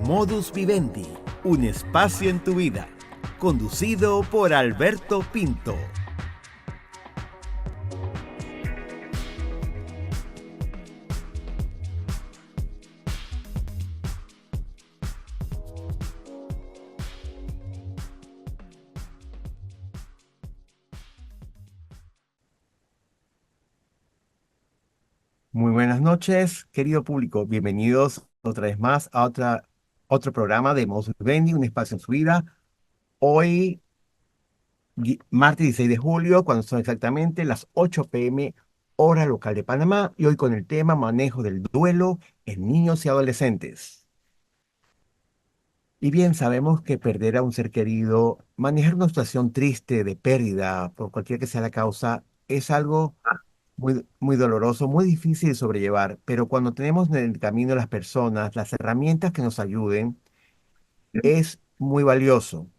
Modus Vivendi, un espacio en tu vida, conducido por Alberto Pinto. Muy buenas noches, querido público. Bienvenidos otra vez más a otro programa de Modus Vivendi, un espacio en su vida. Hoy, martes 16 de julio, cuando son exactamente las 8 p.m. hora local de Panamá, y hoy con el tema manejo del duelo en niños y adolescentes. Y bien, sabemos que perder a un ser querido, manejar una situación triste de pérdida, por cualquier que sea la causa, es algo muy doloroso, muy difícil de sobrellevar, pero cuando tenemos en el camino las personas, las herramientas que nos ayuden, es muy valioso.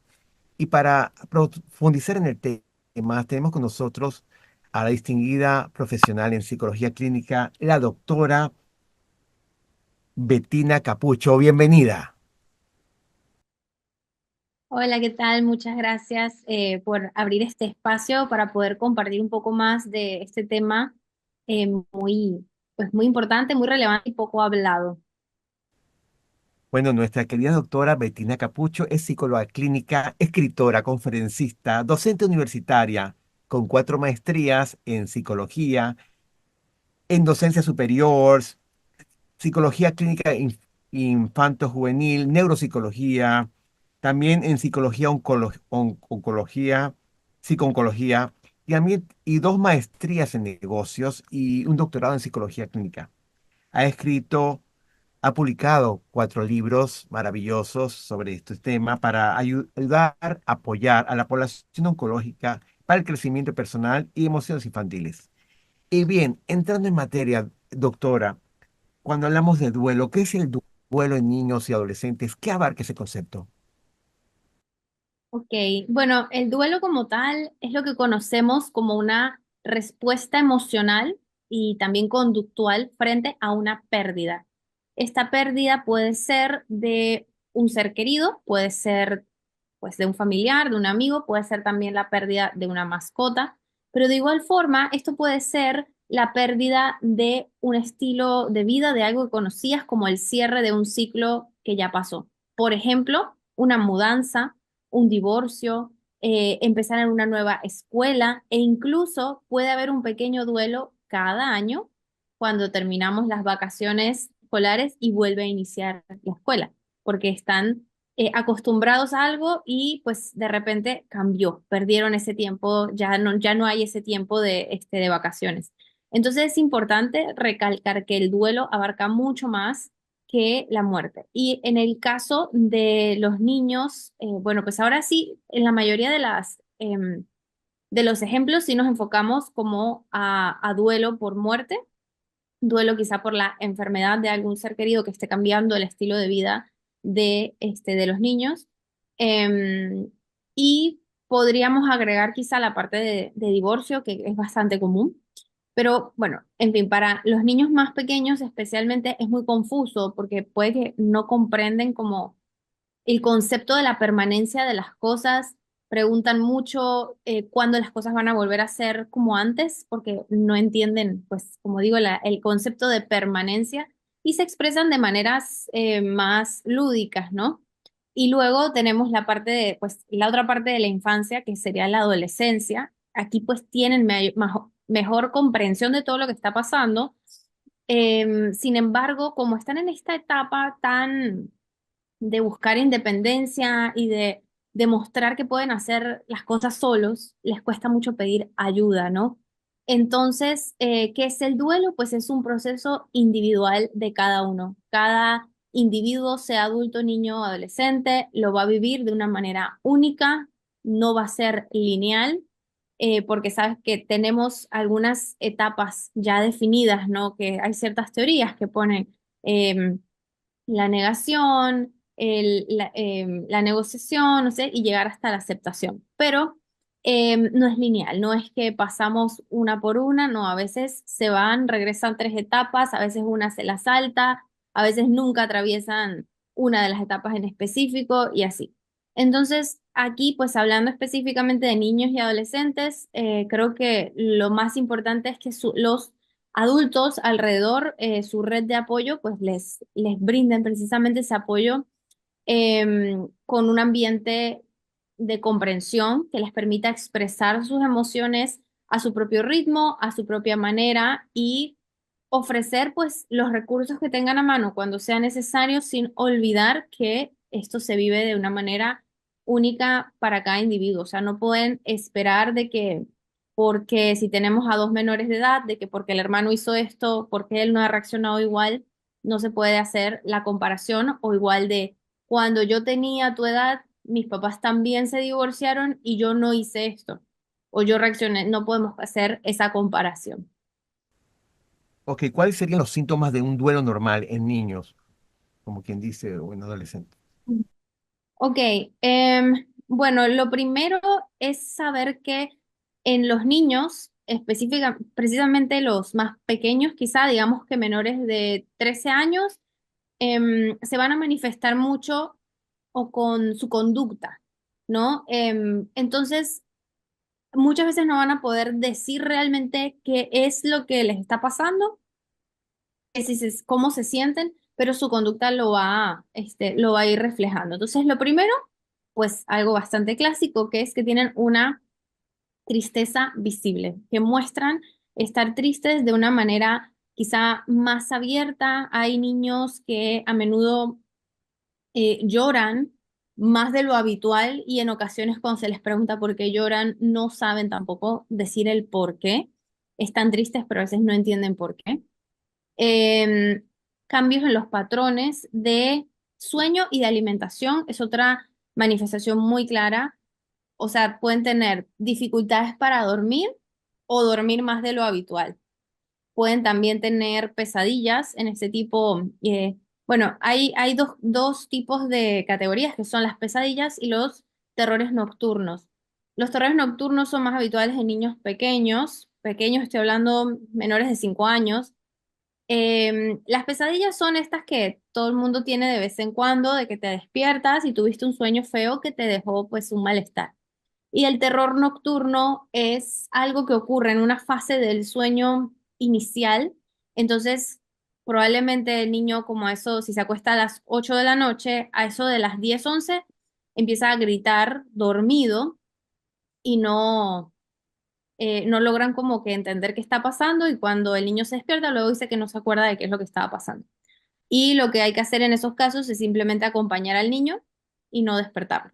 Y para profundizar en el tema, tenemos con nosotros a la distinguida profesional en psicología clínica, la doctora Bettina Capucho. Bienvenida. Hola, ¿qué tal? Muchas gracias por abrir este espacio para poder compartir un poco más de este tema muy importante, muy relevante y poco hablado. Bueno, nuestra querida doctora Bettina Capucho es psicóloga clínica, escritora, conferencista, docente universitaria, con 4 maestrías en psicología, en docencia superior, psicología clínica infanto-juvenil, neuropsicología, también en psicología oncología, psicooncología, y 2 maestrías en negocios y un doctorado en psicología clínica. Ha escrito, ha publicado 4 libros maravillosos sobre este tema para ayudar, apoyar a la población oncológica para el crecimiento personal y emociones infantiles. Y bien, entrando en materia, doctora, cuando hablamos de duelo, ¿qué es el duelo en niños y adolescentes? ¿Qué abarca ese concepto? Ok, bueno, el duelo como tal es lo que conocemos como una respuesta emocional y también conductual frente a una pérdida. Esta pérdida puede ser de un ser querido, puede ser pues de un familiar, de un amigo, puede ser también la pérdida de una mascota, pero de igual forma esto puede ser la pérdida de un estilo de vida, de algo que conocías como el cierre de un ciclo que ya pasó. Por ejemplo, una mudanza, un divorcio, empezar en una nueva escuela e incluso puede haber un pequeño duelo cada año cuando terminamos las vacaciones escolares y vuelve a iniciar la escuela, porque están acostumbrados a algo y pues de repente cambió, perdieron ese tiempo, ya no hay ese tiempo de vacaciones. Entonces es importante recalcar que el duelo abarca mucho más que la muerte. Y en el caso de los niños, bueno, pues ahora sí, en la mayoría de los ejemplos sí nos enfocamos como a duelo por muerte, duelo quizá por la enfermedad de algún ser querido que esté cambiando el estilo de vida de los niños. Em, y podríamos agregar quizá la parte de divorcio, que es bastante común. Pero bueno, en fin, para los niños más pequeños especialmente es muy confuso porque puede que no comprenden como el concepto de la permanencia de las cosas, preguntan mucho cuándo las cosas van a volver a ser como antes, porque no entienden, pues, como digo, el concepto de permanencia y se expresan de maneras más lúdicas, ¿no? Y luego tenemos la parte de, pues, la otra parte de la infancia, que sería la adolescencia. Aquí, pues, tienen mejor comprensión de todo lo que está pasando. Sin embargo, como están en esta etapa tan de buscar independencia y de demostrar que pueden hacer las cosas solos, les cuesta mucho pedir ayuda, ¿no? Entonces, ¿qué es el duelo? Pues es un proceso individual de cada uno. Cada individuo, sea adulto, niño o adolescente, lo va a vivir de una manera única, no va a ser lineal, porque sabes que tenemos algunas etapas ya definidas, ¿no? Que hay ciertas teorías que ponen la negación, la negociación, no sé, y llegar hasta la aceptación. Pero no es lineal, no es que pasamos una por una, no, a veces se van, regresan 3 etapas, a veces una se la salta, a veces nunca atraviesan. una de las etapas en específico y así. Entonces, aquí, pues hablando específicamente de niños y adolescentes, creo que lo más importante es que los adultos alrededor, su red de apoyo, pues les brinden precisamente ese apoyo con un ambiente de comprensión que les permita expresar sus emociones a su propio ritmo, a su propia manera y ofrecer pues los recursos que tengan a mano cuando sea necesario sin olvidar que esto se vive de una manera única para cada individuo. O sea, no pueden esperar de que porque si tenemos a dos menores de edad, de que porque el hermano hizo esto, porque él no ha reaccionado igual, no se puede hacer la comparación o igual de cuando yo tenía tu edad, mis papás también se divorciaron y yo no hice esto. O yo reaccioné, no podemos hacer esa comparación. Ok, ¿cuáles serían los síntomas de un duelo normal en niños, como quien dice, o en adolescentes? Ok, bueno, lo primero es saber que en los niños, precisamente los más pequeños, quizá digamos que menores de 13 años, se van a manifestar mucho o con su conducta, ¿no? Entonces, muchas veces no van a poder decir realmente qué es lo que les está pasando, cómo se sienten, pero su conducta lo va a ir reflejando. Entonces, lo primero, pues algo bastante clásico, que es que tienen una tristeza visible, que muestran estar tristes de una manera quizá más abierta. Hay niños que a menudo lloran más de lo habitual y en ocasiones cuando se les pregunta por qué lloran, no saben tampoco decir el por qué. Están tristes, pero a veces no entienden por qué. Em, Cambios en los patrones de sueño y de alimentación es otra manifestación muy clara. O sea, pueden tener dificultades para dormir o dormir más de lo habitual. Pueden también tener pesadillas en este tipo. Bueno, hay dos tipos de categorías que son las pesadillas y los terrores nocturnos. Los terrores nocturnos son más habituales en niños pequeños. Pequeños, estoy hablando menores de 5 años. Las pesadillas son estas que todo el mundo tiene de vez en cuando, de que te despiertas y tuviste un sueño feo que te dejó pues un malestar. Y el terror nocturno es algo que ocurre en una fase del sueño inicial. Entonces, probablemente el niño como a eso, si se acuesta a las 8 de la noche, a eso de las 10 11 empieza a gritar dormido y no logran como que entender qué está pasando y cuando el niño se despierta, luego dice que no se acuerda de qué es lo que estaba pasando. Y lo que hay que hacer en esos casos es simplemente acompañar al niño y no despertarlo.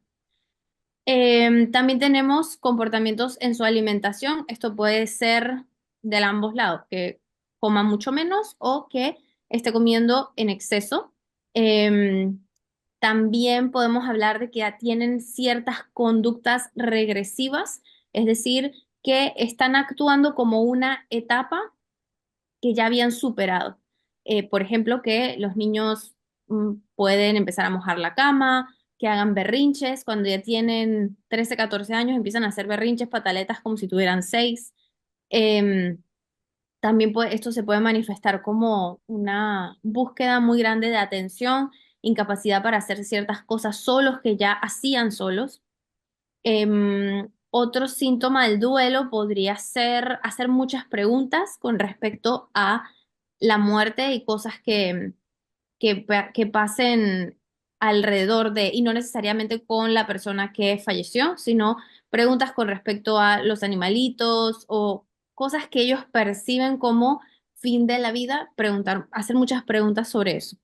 También tenemos comportamientos en su alimentación. Esto puede ser de ambos lados, que coma mucho menos o que esté comiendo en exceso. Em, También podemos hablar de que ya tienen ciertas conductas regresivas, es decir, que están actuando como una etapa que ya habían superado. Por ejemplo, que los niños pueden empezar a mojar la cama, que hagan berrinches, cuando ya tienen 13 14 años empiezan a hacer berrinches, pataletas como si tuvieran 6. También esto se puede manifestar como una búsqueda muy grande de atención, incapacidad para hacer ciertas cosas solos que ya hacían solos. Otro síntoma del duelo podría ser hacer muchas preguntas con respecto a la muerte y cosas que pasen alrededor de, y no necesariamente con la persona que falleció, sino preguntas con respecto a los animalitos o cosas que ellos perciben como fin de la vida, preguntar, hacer muchas preguntas sobre eso.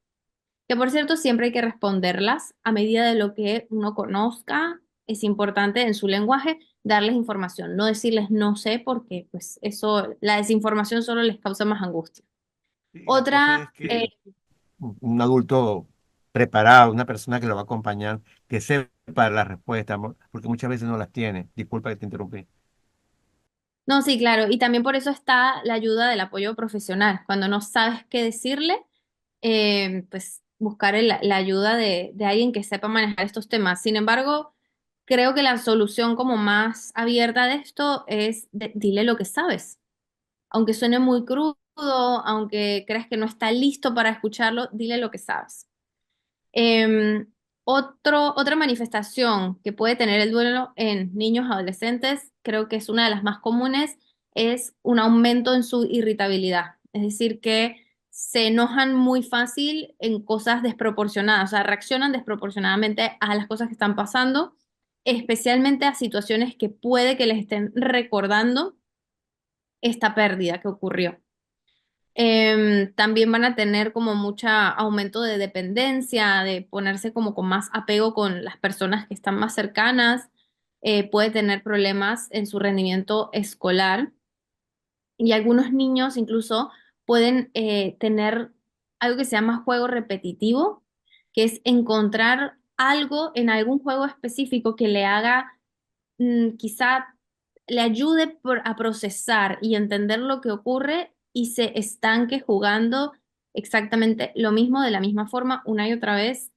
Que por cierto, siempre hay que responderlas a medida de lo que uno conozca. Es importante en su lenguaje darles información, no decirles no sé, porque pues eso, la desinformación solo les causa más angustia. Y la cosa es Otra, que un adulto preparado, una persona que lo va a acompañar, que sepa la respuesta, porque muchas veces no las tiene. Disculpa que te interrumpí. no, sí, claro, y también por eso está la ayuda del apoyo profesional. Cuando no sabes qué decirle, pues buscar la ayuda de alguien que sepa manejar estos temas. Sin embargo, creo que la solución como más abierta de esto es dile lo que sabes. Aunque suene muy crudo, aunque creas que no está listo para escucharlo, dile lo que sabes. Em, otra manifestación que puede tener el duelo en niños adolescentes, creo que es una de las más comunes, es un aumento en su irritabilidad. Es decir, que se enojan muy fácil en cosas desproporcionadas, o sea, reaccionan desproporcionadamente a las cosas que están pasando, especialmente a situaciones que puede que les estén recordando esta pérdida que ocurrió. También van a tener como mucho aumento de dependencia, de ponerse como con más apego con las personas que están más cercanas. Puede tener problemas en su rendimiento escolar y algunos niños incluso pueden tener algo que se llama juego repetitivo, que es encontrar algo en algún juego específico que le haga, quizá le ayude a procesar y entender lo que ocurre y se estanque jugando exactamente lo mismo de la misma forma una y otra vez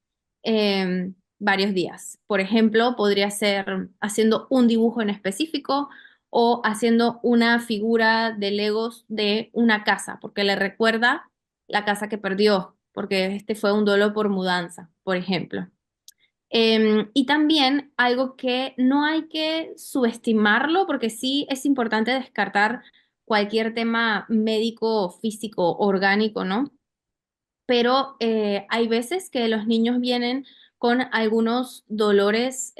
varios días. Por ejemplo, podría ser haciendo un dibujo en específico o haciendo una figura de Legos de una casa, porque le recuerda la casa que perdió, porque este fue un duelo por mudanza, por ejemplo. Y también algo que no hay que subestimarlo, porque sí es importante descartar cualquier tema médico, físico, orgánico, ¿no? Pero hay veces que los niños vienen con algunos dolores,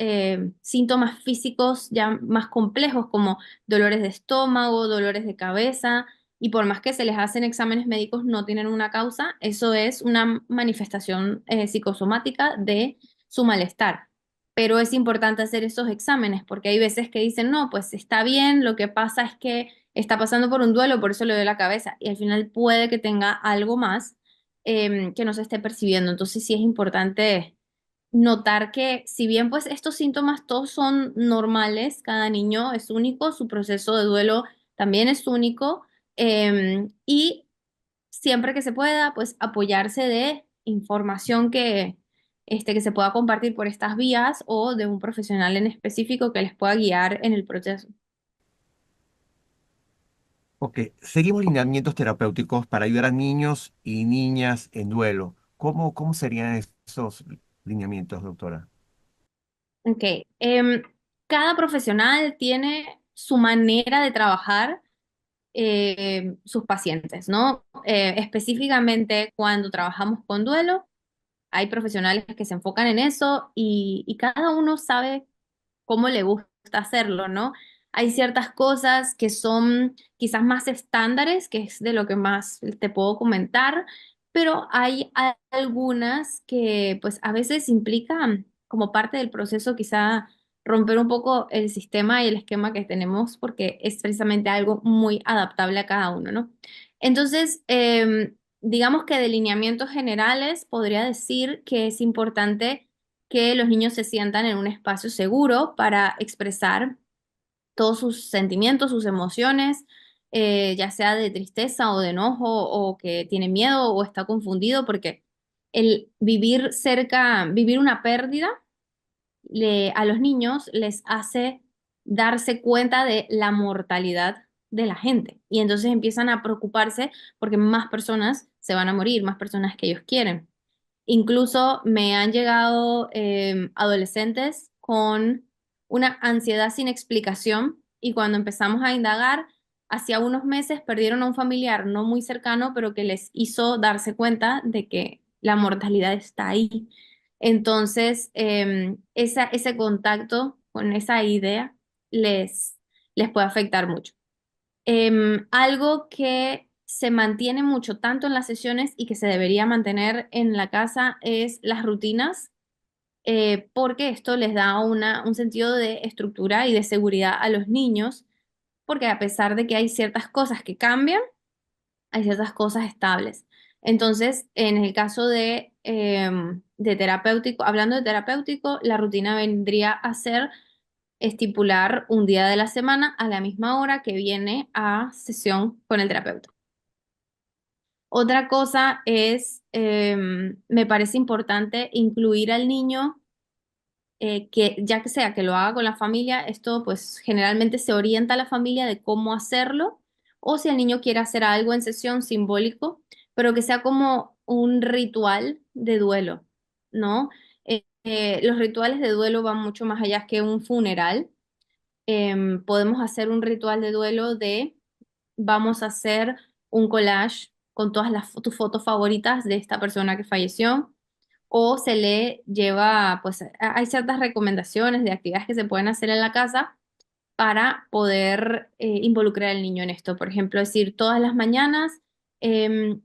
síntomas físicos ya más complejos, como dolores de estómago, dolores de cabeza, y por más que se les hacen exámenes médicos, no tienen una causa, eso es una manifestación psicosomática de su malestar. Pero es importante hacer esos exámenes porque hay veces que dicen, no, pues está bien, lo que pasa es que está pasando por un duelo, por eso le duele la cabeza, y al final puede que tenga algo más que no se esté percibiendo. Entonces sí es importante notar que si bien pues estos síntomas todos son normales, cada niño es único, su proceso de duelo también es único y siempre que se pueda pues apoyarse de información que se pueda compartir por estas vías o de un profesional en específico que les pueda guiar en el proceso. Ok, seguimos lineamientos terapéuticos para ayudar a niños y niñas en duelo. ¿Cómo serían esos lineamientos, doctora? Ok, em, cada profesional tiene su manera de trabajar sus pacientes, ¿no? Específicamente cuando trabajamos con duelo, hay profesionales que se enfocan en eso y cada uno sabe cómo le gusta hacerlo, ¿no? Hay ciertas cosas que son quizás más estándares, que es de lo que más te puedo comentar, pero hay algunas que pues a veces implican como parte del proceso quizá romper un poco el sistema y el esquema que tenemos porque es precisamente algo muy adaptable a cada uno, ¿no? Entonces, digamos que de lineamientos generales podría decir que es importante que los niños se sientan en un espacio seguro para expresar todos sus sentimientos, sus emociones, ya sea de tristeza o de enojo o que tiene miedo o está confundido, porque el vivir cerca, vivir una pérdida, a los niños les hace darse cuenta de la mortalidad de la gente y entonces empiezan a preocuparse porque más personas se van a morir, más personas que ellos quieren. Incluso me han llegado adolescentes con una ansiedad sin explicación y cuando empezamos a indagar, hacía unos meses perdieron a un familiar no muy cercano, pero que les hizo darse cuenta de que la mortalidad está ahí. Entonces, ese contacto con esa idea les puede afectar mucho. Algo que se mantiene mucho tanto en las sesiones y que se debería mantener en la casa es las rutinas, porque esto les da un sentido de estructura y de seguridad a los niños, porque a pesar de que hay ciertas cosas que cambian, hay ciertas cosas estables. Entonces, en el caso de terapéutico, hablando de terapéutico, la rutina vendría a ser estipular un día de la semana a la misma hora que viene a sesión con el terapeuta. Otra cosa es, me parece importante incluir al niño, que ya que sea que lo haga con la familia, esto pues generalmente se orienta a la familia de cómo hacerlo, o si el niño quiere hacer algo en sesión simbólico, pero que sea como un ritual de duelo. ¿no? Los rituales de duelo van mucho más allá que un funeral. Podemos hacer un ritual de duelo de, vamos a hacer un collage con todas tus fotos favoritas de esta persona que falleció, o se le lleva, pues hay ciertas recomendaciones de actividades que se pueden hacer en la casa para poder involucrar al niño en esto. Por ejemplo, decir todas las mañanas,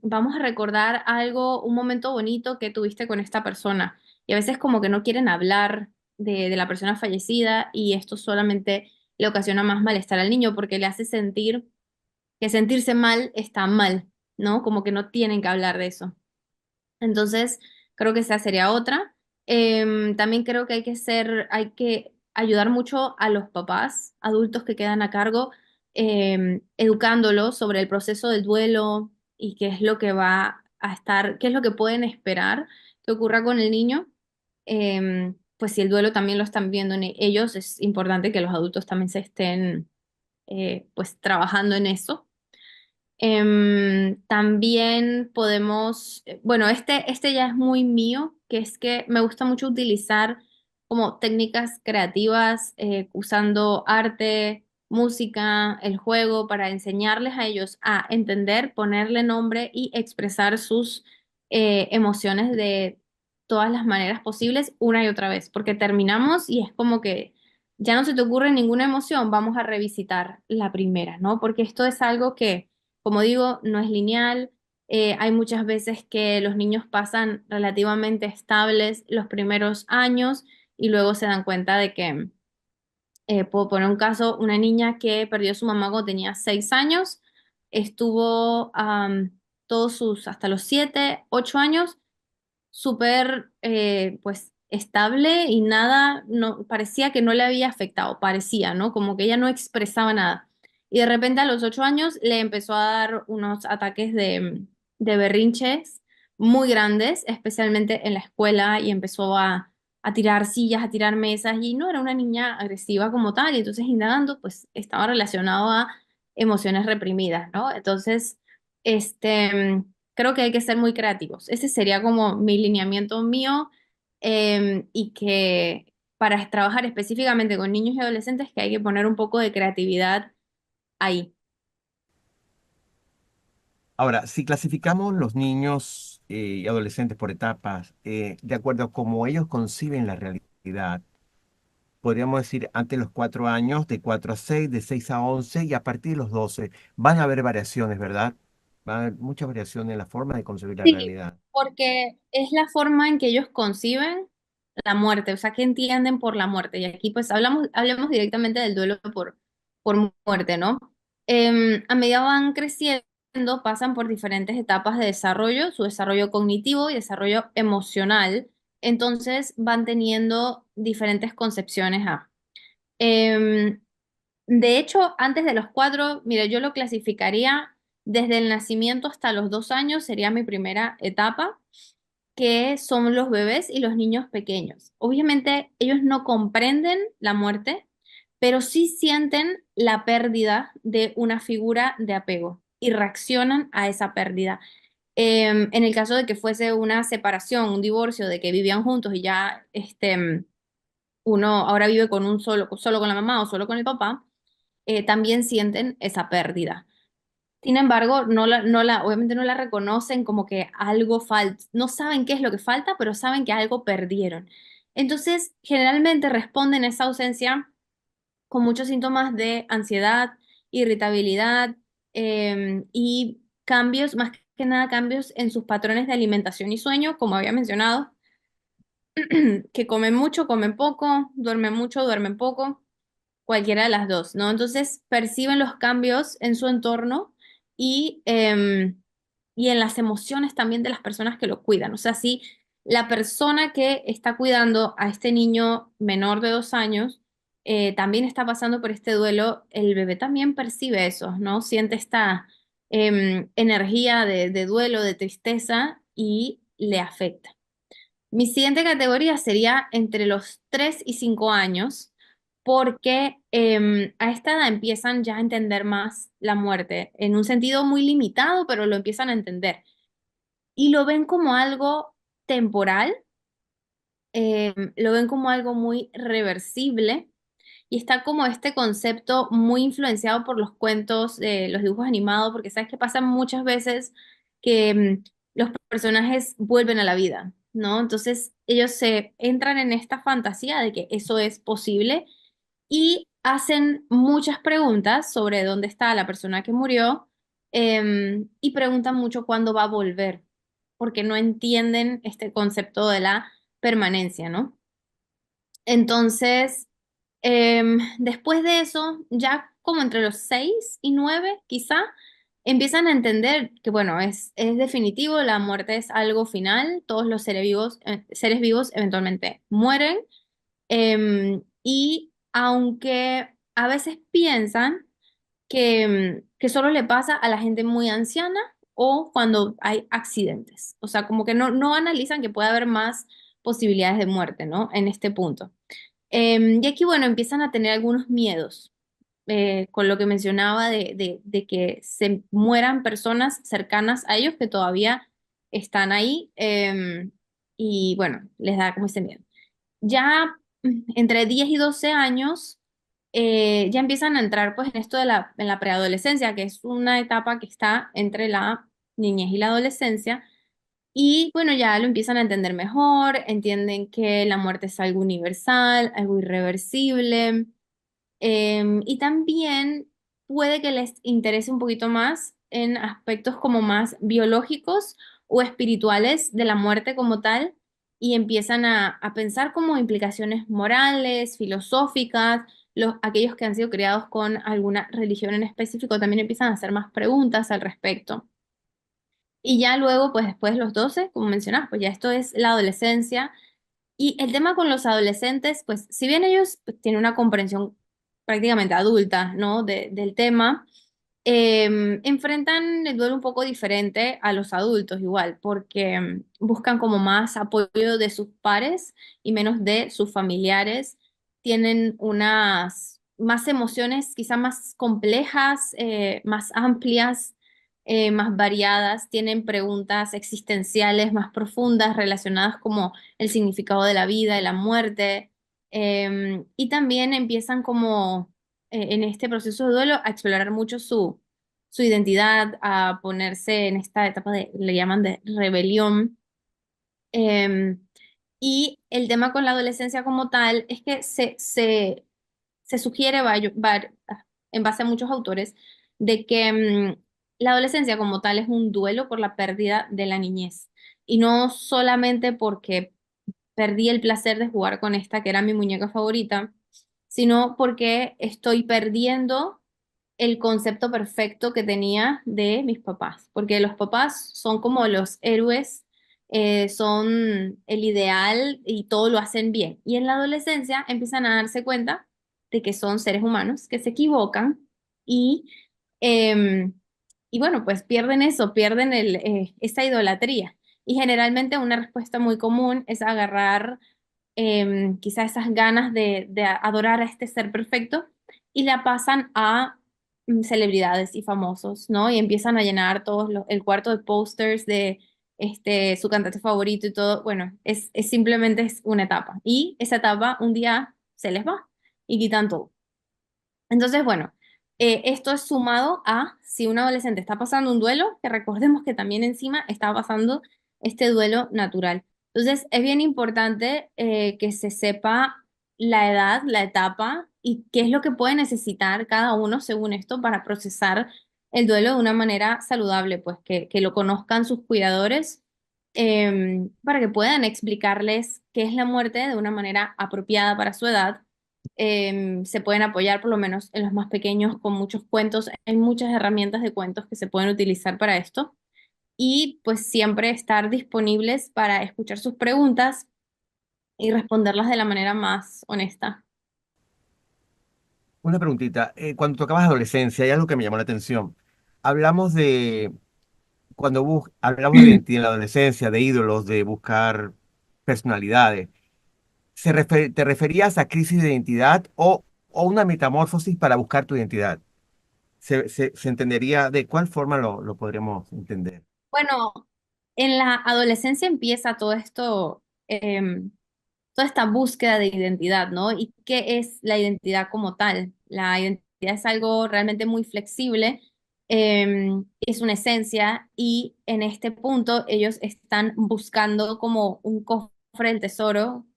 vamos a recordar algo, un momento bonito que tuviste con esta persona. Y a veces como que no quieren hablar de la persona fallecida y esto solamente le ocasiona más malestar al niño porque le hace sentir que sentirse mal está mal, ¿no? Como que no tienen que hablar de eso. Entonces, creo que esa sería otra. También creo que hay que ayudar mucho a los papás, adultos que quedan a cargo, educándolos sobre el proceso del duelo y qué es lo que va a estar, qué es lo que pueden esperar que ocurra con el niño. Pues si el duelo también lo están viendo en ellos, es importante que los adultos también se estén, pues, trabajando en eso. También podemos, bueno, este ya es muy mío, que es que me gusta mucho utilizar como técnicas creativas, usando arte, música, el juego, para enseñarles a ellos a entender, ponerle nombre y expresar sus emociones de todas las maneras posibles una y otra vez, porque terminamos y es como que ya no se te ocurre ninguna emoción, vamos a revisitar la primera, ¿no? Porque esto es algo que, como digo, no es lineal. Hay muchas veces que los niños pasan relativamente estables los primeros años y luego se dan cuenta de que, puedo poner un caso, una niña que perdió a su mamá cuando tenía 6 años, estuvo todos hasta los 7, 8 años súper, pues, estable y nada, no, parecía que no le había afectado, parecía, ¿no? Como que ella no expresaba nada. Y de repente a los 8 años le empezó a dar unos ataques de berrinches muy grandes, especialmente en la escuela, y empezó a tirar sillas, a tirar mesas, y no era una niña agresiva como tal, y entonces indagando, pues estaba relacionado a emociones reprimidas, ¿no? Entonces, este... Creo que hay que ser muy creativos. Ese sería como mi lineamiento mío, y que para trabajar específicamente con niños y adolescentes que hay que poner un poco de creatividad ahí. Ahora, si clasificamos los niños y adolescentes por etapas, de acuerdo a cómo ellos conciben la realidad, podríamos decir antes de los 4 años, de 4 a 6, de 6 a 11 y a partir de los 12, van a haber variaciones, ¿verdad? Va a haber muchas variaciones en la forma de concebir la Sí, realidad. porque es la forma en que ellos conciben la muerte, o sea, que entienden por la muerte. Y aquí pues hablemos directamente del duelo por muerte, ¿no? A medida van creciendo, pasan por diferentes etapas de desarrollo, su desarrollo cognitivo y desarrollo emocional. Entonces van teniendo diferentes concepciones. Em, de hecho, antes de los 4, mira, yo lo clasificaría desde el nacimiento hasta los 2 años, sería mi primera etapa, que son los bebés y los niños pequeños. Obviamente, ellos no comprenden la muerte, pero sí sienten la pérdida de una figura de apego y reaccionan a esa pérdida. En el caso de que fuese una separación, un divorcio, de que vivían juntos y ya, uno ahora vive con solo con la mamá o solo con el papá, también sienten esa pérdida. Sin embargo, obviamente no la reconocen como que algo falta, no saben qué es lo que falta, pero saben que algo perdieron. Entonces, generalmente responden a esa ausencia con muchos síntomas de ansiedad, irritabilidad, y cambios, más que nada cambios en sus patrones de alimentación y sueño, como había mencionado, que comen mucho, comen poco, duermen mucho, duermen poco, cualquiera de las dos, ¿no? Entonces perciben los cambios en su entorno y, y en las emociones también de las personas que lo cuidan. O sea, si la persona que está cuidando a este niño menor de 2 años, también está pasando por este duelo, el bebé también percibe eso, ¿no? Siente esta, energía de duelo, de tristeza y le afecta. Mi siguiente categoría sería entre los 3 y 5 años, porque a esta edad empiezan ya a entender más la muerte, en un sentido muy limitado, pero lo empiezan a entender. Y lo ven como algo temporal, lo ven como algo muy reversible y está como este concepto muy influenciado por los cuentos, los dibujos animados, porque sabes que pasa muchas veces que los personajes vuelven a la vida, ¿no? Entonces ellos se entran en esta fantasía de que eso es posible y hacen muchas preguntas sobre dónde está la persona que murió, y preguntan mucho cuándo va a volver, porque no entienden este concepto de la permanencia, ¿no? Entonces, después de eso, ya como entre los 6 y 9, quizá, empiezan a entender que, bueno, es definitivo, la muerte es algo final, todos los seres vivos eventualmente mueren, y aunque a veces piensan que solo le pasa a la gente muy anciana o cuando hay accidentes, o sea, como que no analizan que puede haber más posibilidades de muerte, ¿no? En este punto. Y aquí, bueno, empiezan a tener algunos miedos, con lo que mencionaba de que se mueran personas cercanas a ellos que todavía están ahí, y bueno, les da como ese miedo. Ya entre 10 y 12 años, ya empiezan a entrar pues en esto en la preadolescencia, que es una etapa que está entre la niñez y la adolescencia, y bueno, ya lo empiezan a entender mejor, entienden que la muerte es algo universal, algo irreversible, y también puede que les interese un poquito más en aspectos como más biológicos o espirituales de la muerte como tal, y empiezan a pensar como implicaciones morales, filosóficas. Aquellos que han sido criados con alguna religión en específico también empiezan a hacer más preguntas al respecto. Y ya luego, pues después de los 12 como mencionas, pues ya esto es la adolescencia. Y el tema con los adolescentes, pues si bien ellos pues, tienen una comprensión prácticamente adulta, ¿no? Del tema, enfrentan el duelo un poco diferente a los adultos igual, porque buscan como más apoyo de sus pares y menos de sus familiares. Tienen unas más emociones quizá más complejas, más amplias, más variadas. Tienen preguntas existenciales más profundas relacionadas como el significado de la vida, de la muerte, y también empiezan como en este proceso de duelo a explorar mucho su identidad, a ponerse en esta etapa le llaman de rebelión. Em, y el tema con la adolescencia como tal es que se sugiere en base a muchos autores de que la adolescencia como tal es un duelo por la pérdida de la niñez. Y no solamente porque perdí el placer de jugar con esta que era mi muñeca favorita, sino porque estoy perdiendo el concepto perfecto que tenía de mis papás, porque los papás son como los héroes, son el ideal y todo lo hacen bien. Y en la adolescencia empiezan a darse cuenta de que son seres humanos, que se equivocan y, em, y bueno, pues pierden eso, pierden esa idolatría. Y generalmente una respuesta muy común es agarrar quizás esas ganas de adorar a este ser perfecto y la pasan a celebridades y famosos, ¿no? Y empiezan a llenar el cuarto de posters de su cantante favorito y todo. Bueno, simplemente es una etapa. Y esa etapa un día se les va y quitan todo. Entonces, bueno, esto es sumado a si un adolescente está pasando un duelo, que recordemos que también encima está pasando este duelo natural. Entonces, es bien importante que se sepa la edad, la etapa y qué es lo que puede necesitar cada uno según esto para procesar el duelo de una manera saludable, pues que lo conozcan sus cuidadores, para que puedan explicarles qué es la muerte de una manera apropiada para su edad. Se pueden apoyar por lo menos en los más pequeños con muchos cuentos. Hay muchas herramientas de cuentos que se pueden utilizar para esto y pues siempre estar disponibles para escuchar sus preguntas y responderlas de la manera más honesta. Una preguntita. Cuando tocabas adolescencia, hay algo que me llamó la atención. Hablamos de, hablamos de identidad en la adolescencia, de ídolos, de buscar personalidades. ¿Te referías a crisis de identidad o una metamorfosis para buscar tu identidad? ¿Se entendería de cuál forma lo podríamos entender? Bueno, en la adolescencia empieza todo esto. toda esta búsqueda de identidad, ¿no? ¿Y qué es la identidad como tal? La identidad es algo realmente muy flexible, es una esencia y en este punto ellos están buscando como un cofre del tesoro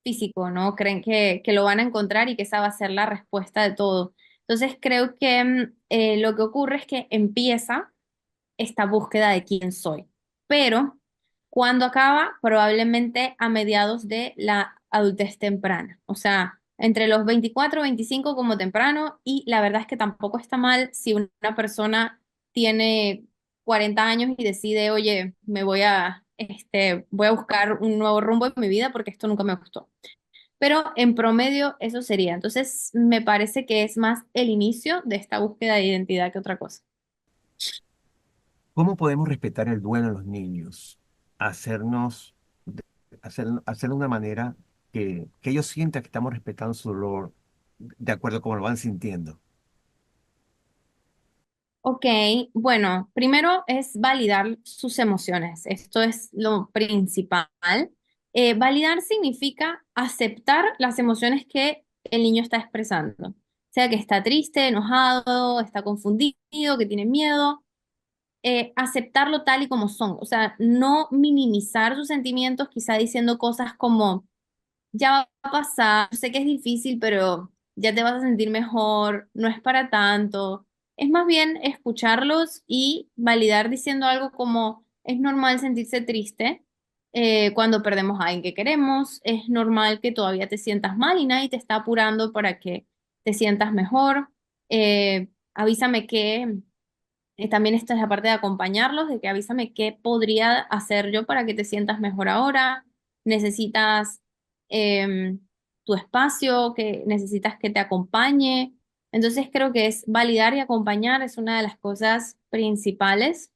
físico, ¿no? Creen que lo van a encontrar y que esa va a ser la respuesta de todo. Entonces creo que lo que ocurre es que empieza esta búsqueda de quién soy. Pero cuando acaba, probablemente a mediados de la adultez temprana, o sea, entre los 24 y 25 como temprano, y la verdad es que tampoco está mal si una persona tiene 40 años y decide, oye, voy a buscar un nuevo rumbo en mi vida porque esto nunca me gustó. Pero en promedio eso sería. Entonces, me parece que es más el inicio de esta búsqueda de identidad que otra cosa. ¿Cómo podemos respetar el duelo en los niños? Hacernos, hacerlo de una manera que ellos sientan que estamos respetando su dolor de acuerdo a cómo lo van sintiendo. Ok, bueno, primero es validar sus emociones. Esto es lo principal. Validar significa aceptar las emociones que el niño está expresando. Sea que está triste, enojado, está confundido, que tiene miedo. Aceptarlo tal y como son. O sea, no minimizar sus sentimientos, quizá diciendo cosas como ya va a pasar, sé que es difícil, pero ya te vas a sentir mejor, no es para tanto. Es más bien escucharlos y validar diciendo algo como es normal sentirse triste cuando perdemos a alguien que queremos, es normal que todavía te sientas mal y nadie te está apurando para que te sientas mejor. Avísame que también esta es la parte de acompañarlos, de que avísame qué podría hacer yo para que te sientas mejor ahora. Necesitas em, tu espacio, que necesitas que te acompañe. Entonces creo que es validar y acompañar es una de las cosas principales.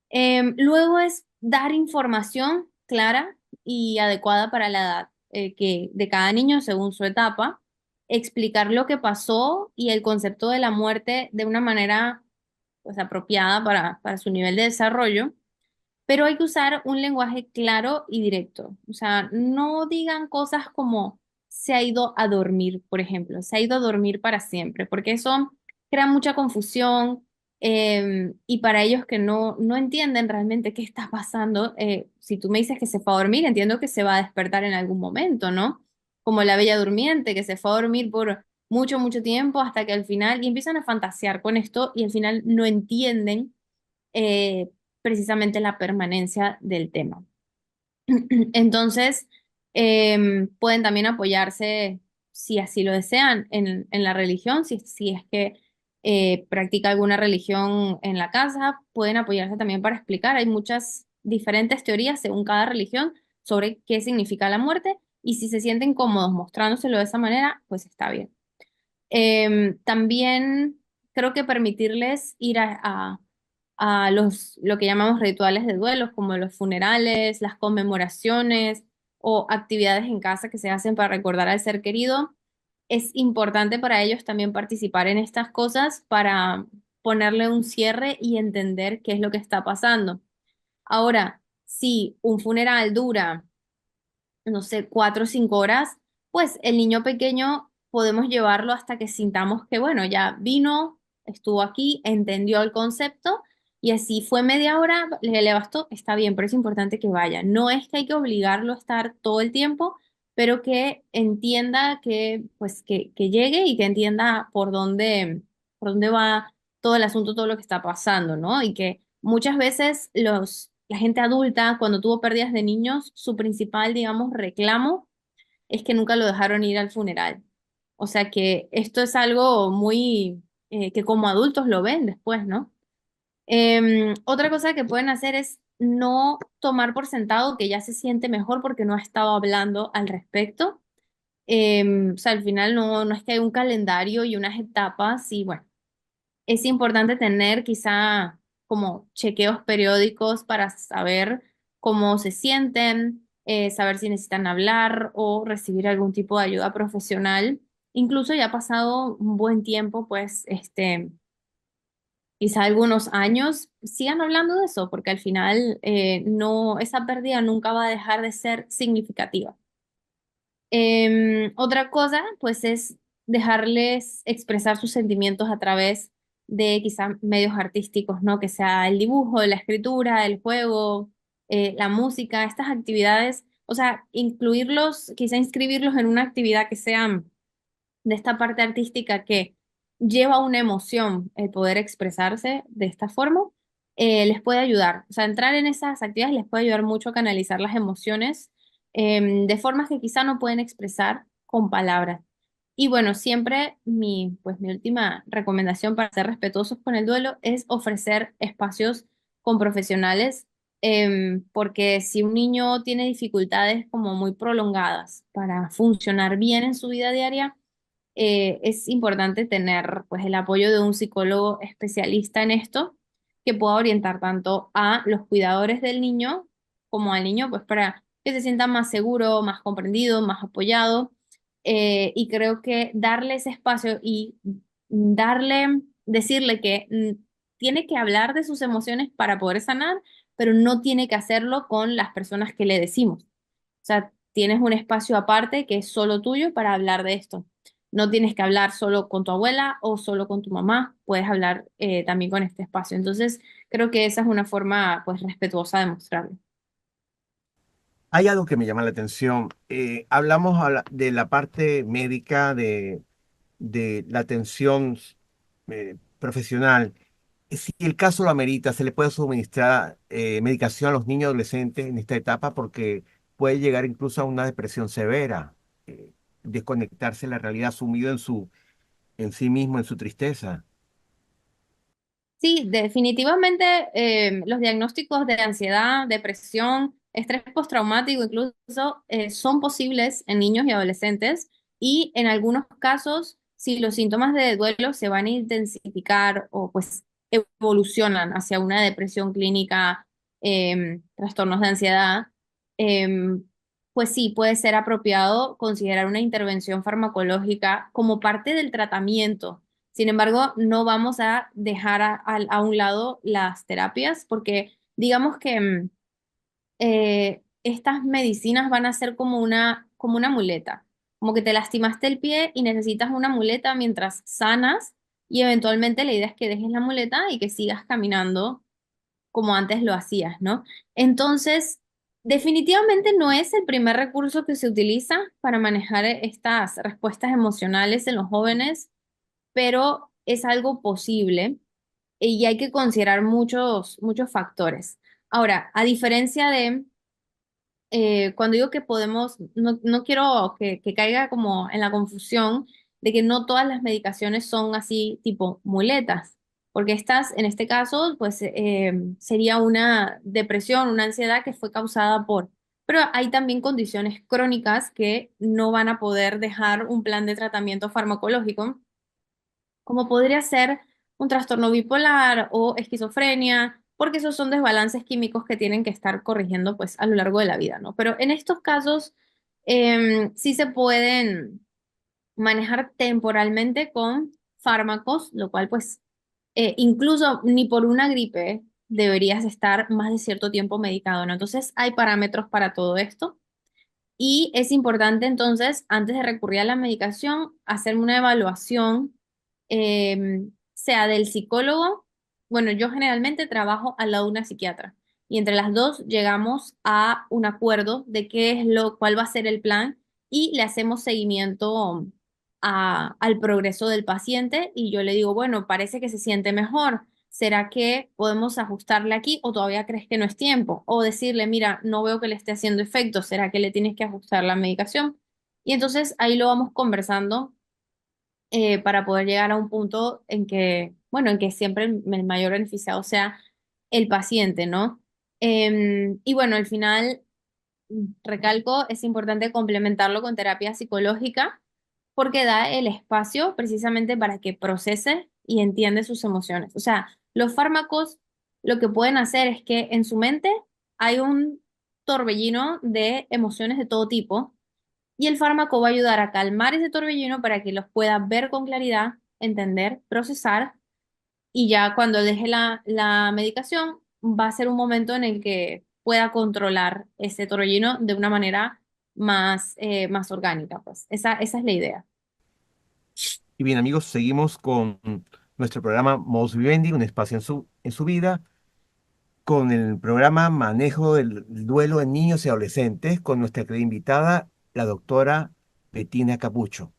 Luego es dar información clara y adecuada para la edad que de cada niño según su etapa, explicar lo que pasó y el concepto de la muerte de una manera pues, apropiada para su nivel de desarrollo, pero hay que usar un lenguaje claro y directo. O sea, no digan cosas como se ha ido a dormir, por ejemplo, se ha ido a dormir para siempre, porque eso crea mucha confusión y para ellos que no entienden realmente qué está pasando, si tú me dices que se fue a dormir, entiendo que se va a despertar en algún momento, ¿no? Como la Bella Durmiente, que se fue a dormir por mucho, mucho tiempo hasta que al final, y empiezan a fantasear con esto y al final no entienden eh, precisamente la permanencia del tema. Entonces, pueden también apoyarse, si así lo desean, en la religión, si es que practica alguna religión en la casa, pueden apoyarse también para explicar. Hay muchas diferentes teorías según cada religión sobre qué significa la muerte y si se sienten cómodos mostrándoselo de esa manera, pues está bien. También creo que permitirles ir a lo que llamamos rituales de duelos, como los funerales, las conmemoraciones o actividades en casa que se hacen para recordar al ser querido. Es importante para ellos también participar en estas cosas para ponerle un cierre y entender qué es lo que está pasando. Ahora, si un funeral dura no sé, 4 o 5 horas, pues el niño pequeño podemos llevarlo hasta que sintamos que, bueno, ya vino, estuvo aquí, entendió el concepto y así fue media hora, le bastó, está bien, pero es importante que vaya. No es que hay que obligarlo a estar todo el tiempo, pero que entienda que, pues, que llegue y que entienda por dónde va todo el asunto, todo lo que está pasando, ¿no? Y que muchas veces la gente adulta, cuando tuvo pérdidas de niños, su principal, digamos, reclamo es que nunca lo dejaron ir al funeral. O sea que esto es algo muy que como adultos lo ven después, ¿no? Otra cosa que pueden hacer es no tomar por sentado que ya se siente mejor porque no ha estado hablando al respecto. O sea, al final no es que hay un calendario y unas etapas y bueno, es importante tener quizá como chequeos periódicos para saber cómo se sienten, saber si necesitan hablar o recibir algún tipo de ayuda profesional. Incluso ya ha pasado un buen tiempo, pues, quizá algunos años, sigan hablando de eso, porque al final no, esa pérdida nunca va a dejar de ser significativa. Otra cosa, pues, es dejarles expresar sus sentimientos a través de quizá medios artísticos, ¿no? Que sea el dibujo, la escritura, el juego, la música, estas actividades, o sea, incluirlos, quizá inscribirlos en una actividad que sea de esta parte artística que lleva una emoción el poder expresarse de esta forma, les puede ayudar. O sea, entrar en esas actividades les puede ayudar mucho a canalizar las emociones de formas que quizá no pueden expresar con palabras. Y bueno, siempre pues, mi última recomendación para ser respetuosos con el duelo es ofrecer espacios con profesionales, porque si un niño tiene dificultades como muy prolongadas para funcionar bien en su vida diaria, es importante tener pues el apoyo de un psicólogo especialista en esto que pueda orientar tanto a los cuidadores del niño como al niño, pues para que se sienta más seguro, más comprendido, más apoyado. Y creo que darle ese espacio y decirle que tiene que hablar de sus emociones para poder sanar, pero no tiene que hacerlo con las personas que le decimos. O sea, tienes un espacio aparte que es solo tuyo para hablar de esto. No tienes que hablar solo con tu abuela o solo con tu mamá, puedes hablar también con este espacio. Entonces, creo que esa es una forma, pues, respetuosa de mostrarlo. Hay algo que me llama la atención. Hablamos de la parte médica, de la atención profesional. Si el caso lo amerita, se le puede suministrar medicación a los niños y adolescentes en esta etapa porque puede llegar incluso a una depresión severa, desconectarse de la realidad, sumido en sí mismo, en su tristeza. Sí, definitivamente los diagnósticos de ansiedad, depresión, estrés postraumático incluso son posibles en niños y adolescentes y en algunos casos, si los síntomas de duelo se van a intensificar o pues evolucionan hacia una depresión clínica, trastornos de ansiedad, em, pues sí, puede ser apropiado considerar una intervención farmacológica como parte del tratamiento. Sin embargo, no vamos a dejar a un lado las terapias porque digamos que estas medicinas van a ser como una muleta, como que te lastimaste el pie y necesitas una muleta mientras sanas y eventualmente la idea es que dejes la muleta y que sigas caminando como antes lo hacías, ¿no? Entonces, definitivamente no es el primer recurso que se utiliza para manejar estas respuestas emocionales en los jóvenes, pero es algo posible y hay que considerar muchos factores. Ahora, a diferencia de cuando digo que podemos, no quiero que caiga como en la confusión de que no todas las medicaciones son así tipo muletas, porque estas, en este caso, pues sería una depresión, una ansiedad que fue causada por, pero hay también condiciones crónicas que no van a poder dejar un plan de tratamiento farmacológico como podría ser un trastorno bipolar o esquizofrenia, porque esos son desbalances químicos que tienen que estar corrigiendo pues a lo largo de la vida, ¿no? Pero en estos casos sí se pueden manejar temporalmente con fármacos, lo cual pues incluso ni por una gripe deberías estar más de cierto tiempo medicado, ¿no? Entonces hay parámetros para todo esto. Y es importante entonces, antes de recurrir a la medicación, hacer una evaluación, sea del psicólogo. Bueno, yo generalmente trabajo al lado de una psiquiatra y entre las dos llegamos a un acuerdo de qué es cuál va a ser el plan y le hacemos seguimiento al progreso del paciente y yo le digo, bueno, parece que se siente mejor. ¿Será que podemos ajustarle aquí o todavía crees que no es tiempo? O decirle, mira, no veo que le esté haciendo efecto, ¿será que le tienes que ajustar la medicación? Y entonces ahí lo vamos conversando para poder llegar a un punto en que, bueno, en que siempre el mayor beneficiado sea el paciente, ¿no? Y bueno, al final, recalco, es importante complementarlo con terapia psicológica porque da el espacio precisamente para que procese y entiende sus emociones. O sea, los fármacos lo que pueden hacer es que en su mente hay un torbellino de emociones de todo tipo y el fármaco va a ayudar a calmar ese torbellino para que los pueda ver con claridad, entender, procesar y ya cuando deje la medicación va a ser un momento en el que pueda controlar ese torbellino de una manera más orgánica, pues. Esa es la idea. Y bien, amigos, seguimos con nuestro programa Modus Vivendi, un espacio en su vida, con el programa Manejo del Duelo en Niños y Adolescentes, con nuestra querida invitada, la doctora Bettina Capucho.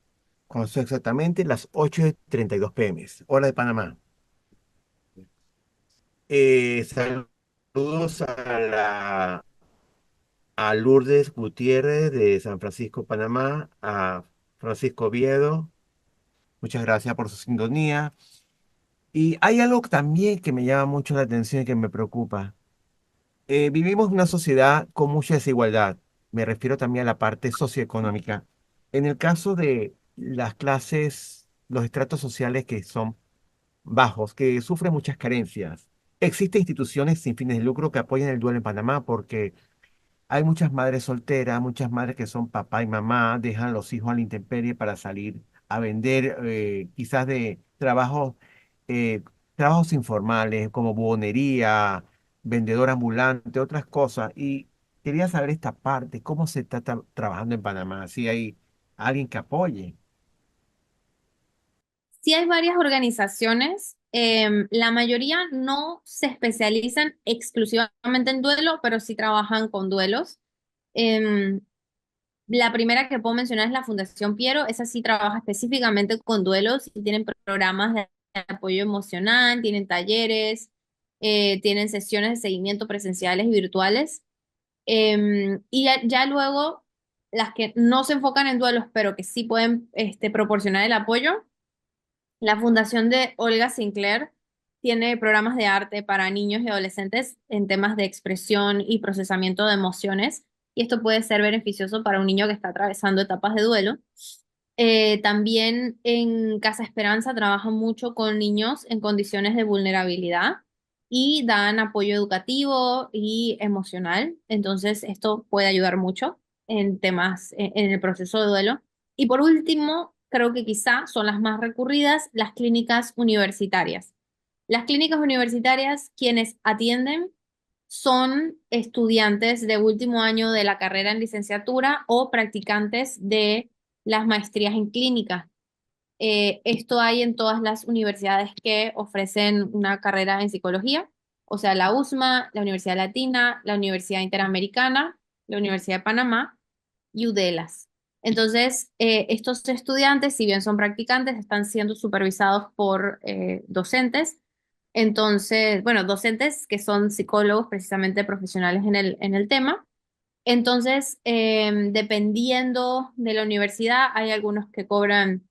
Cuando son exactamente las 8:32 p.m. Hora de Panamá. Saludos a Lourdes Gutiérrez de San Francisco, Panamá, a Francisco Oviedo. Muchas gracias por su sintonía. Y hay algo también que me llama mucho la atención y que me preocupa. Vivimos en una sociedad con mucha desigualdad. Me refiero también a la parte socioeconómica. En el caso de las clases, los estratos sociales que son bajos, que sufren muchas carencias, existen instituciones sin fines de lucro que apoyan el duelo en Panamá porque hay muchas madres solteras, muchas madres que son papá y mamá, dejan a los hijos a la intemperie para salir a vender quizás de eh, trabajos informales como buhonería, vendedor ambulante, otras cosas. Y quería saber esta parte, cómo se está trabajando en Panamá, si hay alguien que apoye. Sí hay varias organizaciones, la mayoría no se especializan exclusivamente en duelo, pero sí trabajan con duelos. Em, la primera que puedo mencionar es la Fundación Piero, esa sí trabaja específicamente con duelos y tienen programas de apoyo emocional, tienen talleres, tienen sesiones de seguimiento presenciales y virtuales. Y ya luego, las que no se enfocan en duelos, pero que sí pueden proporcionar el apoyo, la Fundación de Olga Sinclair tiene programas de arte para niños y adolescentes en temas de expresión y procesamiento de emociones, y esto puede ser beneficioso para un niño que está atravesando etapas de duelo. También en Casa Esperanza trabajan mucho con niños en condiciones de vulnerabilidad y dan apoyo educativo y emocional. Entonces, esto puede ayudar mucho en temas, en el proceso de duelo. Y por último, creo que quizá son las más recurridas, las clínicas universitarias. Las clínicas universitarias, quienes atienden son estudiantes de último año de la carrera en licenciatura o practicantes de las maestrías en clínica. Esto hay en todas las universidades que ofrecen una carrera en psicología, o sea, la USMA, la Universidad Latina, la Universidad Interamericana, la Universidad de Panamá y UDELAS. Entonces, estos estudiantes, si bien son practicantes, están siendo supervisados por docentes. Entonces, bueno, docentes que son psicólogos precisamente profesionales en el tema. Entonces, dependiendo de la universidad, hay algunos que cobran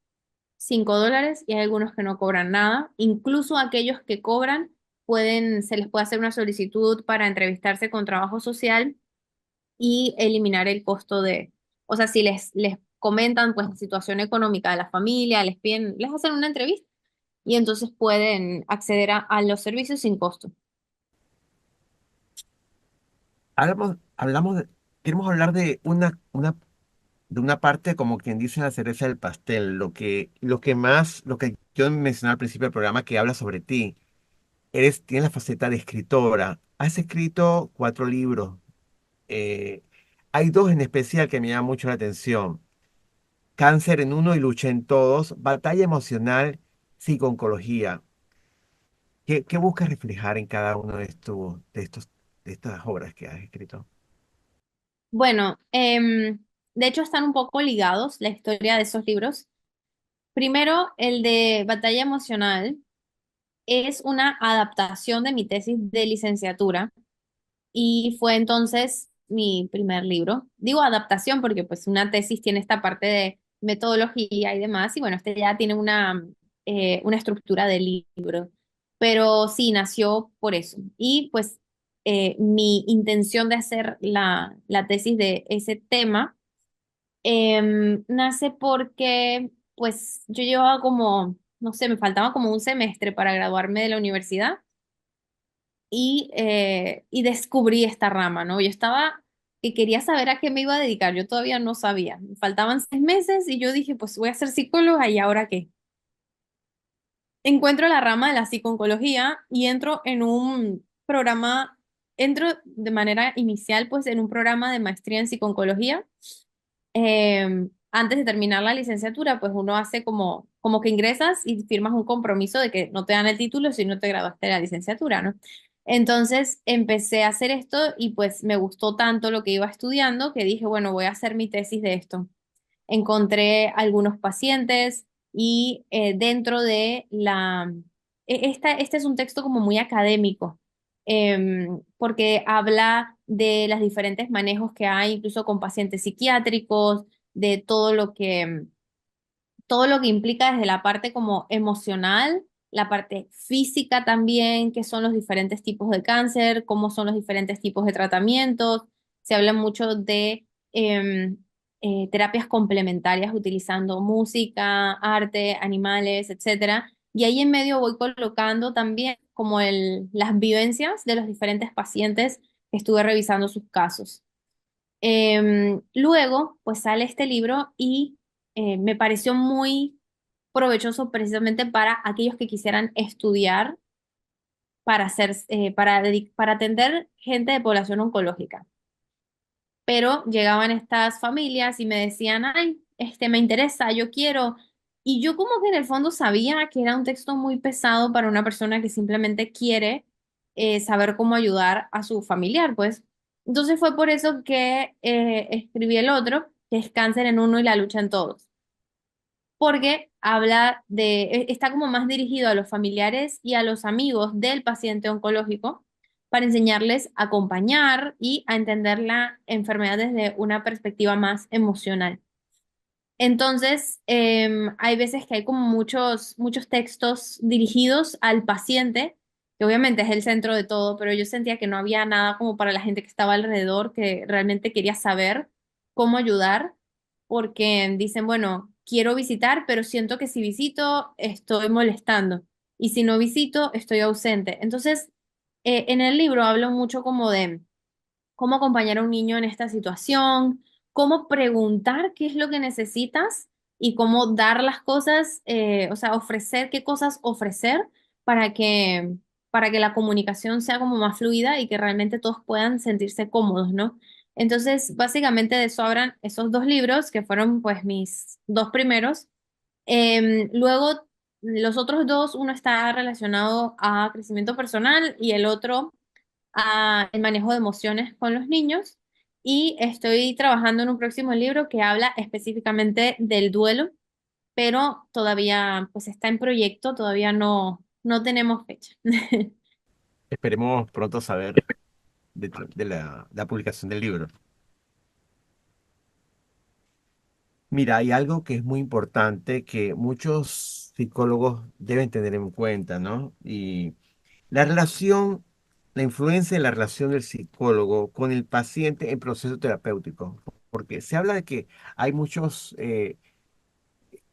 $5 y hay algunos que no cobran nada. Incluso aquellos que cobran se les puede hacer una solicitud para entrevistarse con trabajo social y eliminar el costo o sea, si les comentan pues la situación económica de la familia, les hacen una entrevista y entonces pueden acceder a los servicios sin costo. Hablamos queremos hablar de de una parte, como quien dice, la cereza del pastel, lo que yo mencioné al principio del programa, que habla sobre ti. Tienes la faceta de escritora. Has escrito 4 libros. Eh, Hay dos en especial que me llaman mucho la atención. Cáncer en uno y lucha en todos. Batalla emocional, psico-oncología. ¿Qué buscas reflejar en cada uno de estas obras que has escrito? Bueno, de hecho están un poco ligados la historia de esos libros. Primero, el de Batalla Emocional es una adaptación de mi tesis de licenciatura y fue entonces mi primer libro. Digo adaptación porque pues una tesis tiene esta parte de metodología y demás, y bueno, este ya tiene una estructura de libro, pero sí, nació por eso. Y pues mi intención de hacer la tesis de ese tema nace porque pues yo llevaba como, no sé, me faltaba como un semestre para graduarme de la universidad y descubrí esta rama, ¿no? Yo estaba que quería saber a qué me iba a dedicar, yo todavía no sabía. Me faltaban 6 meses y yo dije, pues voy a ser psicóloga y ahora qué. Encuentro la rama de la psicooncología y entro en un programa, entro de manera inicial pues en un programa de maestría en psicooncología antes de terminar la licenciatura, pues uno hace como que ingresas y firmas un compromiso de que no te dan el título si no te graduaste de la licenciatura, ¿no? Entonces empecé a hacer esto y pues me gustó tanto lo que iba estudiando que dije, bueno, voy a hacer mi tesis de esto. Encontré algunos pacientes y dentro de este es un texto como muy académico, porque habla de los diferentes manejos que hay, incluso con pacientes psiquiátricos, de todo lo que implica desde la parte como emocional, la parte física también, qué son los diferentes tipos de cáncer, cómo son los diferentes tipos de tratamientos. Se habla mucho de terapias complementarias utilizando música, arte, animales, etcétera. Y ahí en medio voy colocando también como las vivencias de los diferentes pacientes que estuve revisando sus casos. Luego, pues sale este libro y me pareció muy provechoso precisamente para aquellos que quisieran estudiar para para atender gente de población oncológica. Pero llegaban estas familias y me decían, ay, me interesa, yo quiero. Y yo como que en el fondo sabía que era un texto muy pesado para una persona que simplemente quiere saber cómo ayudar a su familiar, pues. Entonces fue por eso que escribí el otro, que es Cáncer en uno y la lucha en todos, porque está como más dirigido a los familiares y a los amigos del paciente oncológico para enseñarles a acompañar y a entender la enfermedad desde una perspectiva más emocional. Entonces, hay veces que hay como muchos textos dirigidos al paciente, que obviamente es el centro de todo, pero yo sentía que no había nada como para la gente que estaba alrededor, que realmente quería saber cómo ayudar, porque dicen, bueno, quiero visitar, pero siento que si visito, estoy molestando, y si no visito, estoy ausente. Entonces, en el libro hablo mucho como de cómo acompañar a un niño en esta situación, cómo preguntar qué es lo que necesitas y cómo dar las cosas, o sea, ofrecer qué cosas ofrecer para para que la comunicación sea como más fluida y que realmente todos puedan sentirse cómodos, ¿no? Entonces, básicamente de eso hablan esos dos libros, que fueron pues mis dos primeros. Luego, los otros dos, uno está relacionado a crecimiento personal y el otro el manejo de emociones con los niños y estoy trabajando en un próximo libro que habla específicamente del duelo, pero todavía pues está en proyecto, todavía no tenemos fecha. Esperemos pronto saber de la publicación del libro. Mira, hay algo que es muy importante que muchos psicólogos deben tener en cuenta, ¿no? Y la relación, la influencia de la relación del psicólogo con el paciente en proceso terapéutico. Porque se habla de que hay muchos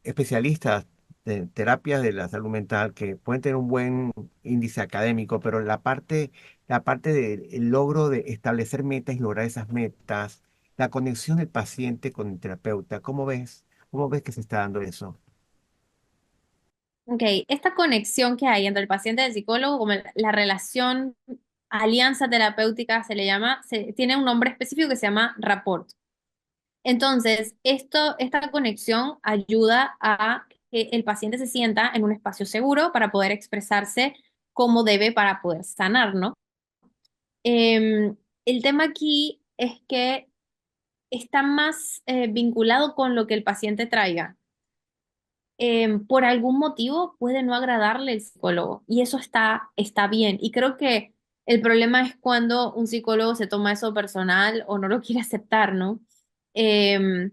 especialistas de terapias de la salud mental que pueden tener un buen índice académico, pero la parte del logro de establecer metas y lograr esas metas, la conexión del paciente con el terapeuta, ¿cómo ves? ¿Cómo ves que se está dando eso? Ok, esta conexión que hay entre el paciente y el psicólogo, como la relación alianza terapéutica se le llama, tiene un nombre específico que se llama rapport. Entonces, esta conexión ayuda a que el paciente se sienta en un espacio seguro para poder expresarse como debe para poder sanar, ¿no? Em, el tema aquí es que está más vinculado con lo que el paciente traiga. Por algún motivo puede no agradarle el psicólogo y eso está bien. Y creo que el problema es cuando un psicólogo se toma eso personal o no lo quiere aceptar, ¿no? Em,